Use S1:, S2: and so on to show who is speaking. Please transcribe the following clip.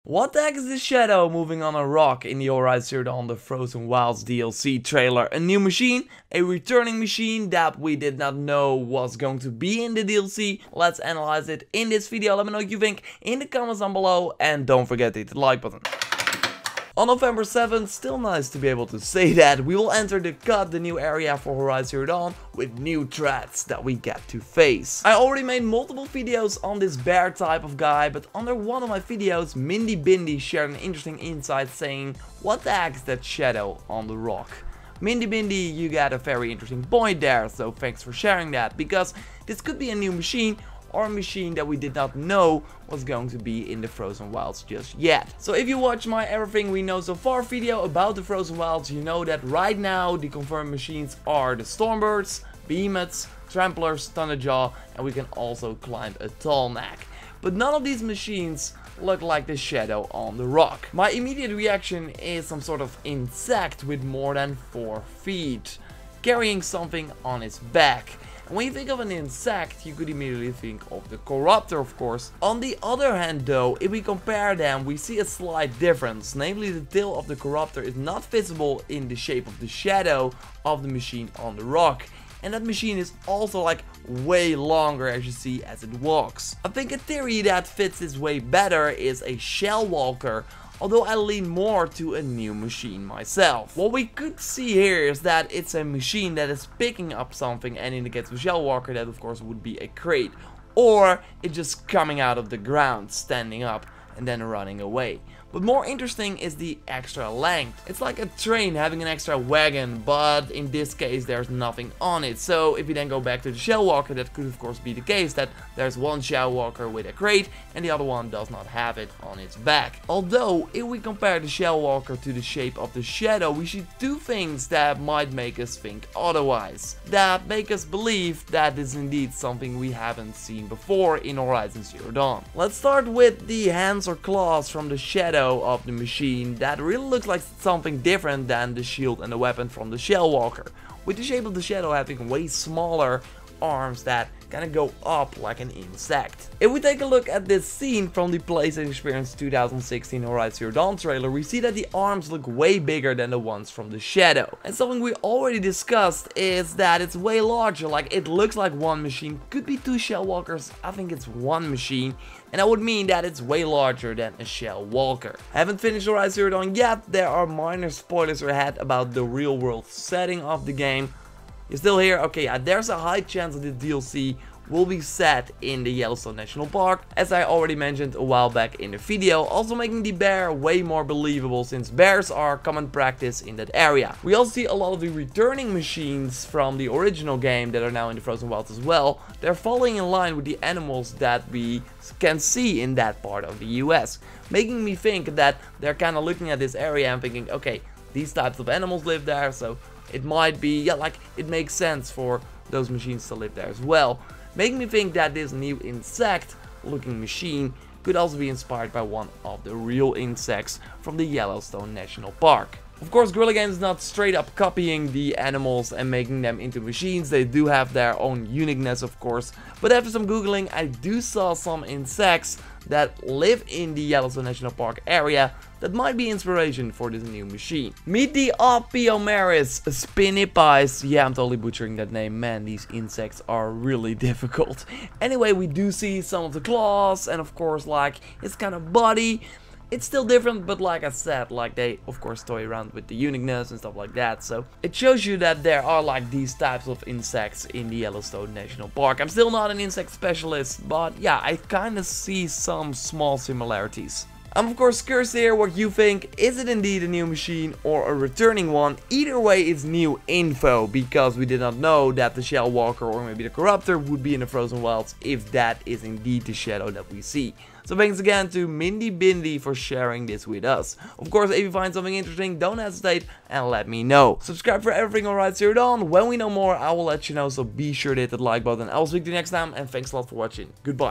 S1: What the heck is this shadow moving on a rock in the Horizon Zero Dawn The Frozen Wilds DLC trailer? A new machine, a returning machine that we did not know was going to be in the DLC. Let's analyze it in this video. Let me know what you think in the comments down below and don't forget to hit the like button. On November 7th, still nice to be able to say that, we will enter the Cut, the new area for Horizon Zero Dawn, with new threats that we get to face. I already made multiple videos on this bear type of guy, but under one of my videos, Mindy Bindy shared an interesting insight saying, what the heck is that shadow on the rock? Mindy Bindy, you got a very interesting point there, so thanks for sharing that, because this could be a new machine, or a machine that we did not know was going to be in the Frozen Wilds just yet. So if you watch my Everything We Know So Far video about the Frozen Wilds, you know that right now the confirmed machines are the Stormbirds, Behemoths, Tramplers, Thunderjaw, and we can also climb a Tallneck. But none of these machines look like the shadow on the rock. My immediate reaction is some sort of insect with more than 4 feet, carrying something on its back. When you think of an insect, you could immediately think of the Corruptor, of course. On the other hand though, if we compare them, we see a slight difference. Namely, the tail of the Corruptor is not visible in the shape of the shadow of the machine on the rock. And that machine is also like way longer, as you see, as it walks. I think a theory that fits this way better is a Shell Walker, although I lean more to a new machine myself. What we could see here is that it's a machine that is picking up something, and in the case of Shell Walker that of course would be a crate. Or it's just coming out of the ground, standing up and then running away. But more interesting is the extra length. It's like a train having an extra wagon, but in this case there's nothing on it. So if you then go back to the Shell Walker, that could of course be the case, that there's one Shell Walker with a crate and the other one does not have it on its back. Although if we compare the Shell Walker to the shape of the shadow, we see two things that might make us think otherwise. That make us believe that is indeed something we haven't seen before in Horizon Zero Dawn. Let's start with the hands or claws from the shadow of the machine that really looks like something different than the shield and the weapon from the Shell Walker, with the shape of the shadow having way smaller arms that kind of go up like an insect. If we take a look at this scene from the PlayStation Experience 2016 Horizon Zero Dawn trailer, we see that the arms look way bigger than the ones from the shadow. And something we already discussed is that it's way larger, like it looks like one machine, could be 2 Shell Walkers, I think it's one machine, and that would mean that it's way larger than a Shell Walker. I haven't finished Horizon Zero Dawn yet, there are minor spoilers ahead about the real world setting of the game. You're still here? Okay, yeah, there's a high chance that the DLC will be set in the Yellowstone National Park, as I already mentioned a while back in the video, also making the bear way more believable since bears are common practice in that area. We also see a lot of the returning machines from the original game that are now in the Frozen Wilds as well. They're falling in line with the animals that we can see in that part of the US, making me think that they're kind of looking at this area and thinking, okay, these types of animals live there, so it might be, yeah, like it makes sense for those machines to live there as well. Making me think that this new insect looking machine could also be inspired by one of the real insects from the Yellowstone National Park. Of course, Guerrilla Games is not straight up copying the animals and making them into machines. They do have their own uniqueness, of course. But after some googling, I do saw some insects that live in the Yellowstone National Park area that might be inspiration for this new machine. Meet the Opiomeris spinipes. Yeah, I'm totally butchering that name. Man, these insects are really difficult. Anyway, we do see some of the claws and of course like its kind of body. It's still different, but like I said, like they of course toy around with the uniqueness and stuff like that. So it shows you that there are like these types of insects in the Yellowstone National Park. I'm still not an insect specialist, but yeah, I kind of see some small similarities. I'm of course curious to hear what you think. Is it indeed a new machine or a returning one? Either way, it's new info, because we did not know that the Shell Walker or maybe the Corruptor would be in the Frozen Wilds if that is indeed the shadow that we see. So thanks again to Mindy Bindy for sharing this with us. Of course, if you find something interesting, don't hesitate and let me know. Subscribe for everything on Horizon Zero Dawn. When we know more, I will let you know, so be sure to hit that like button. I will speak to you next time, and thanks a lot for watching. Goodbye.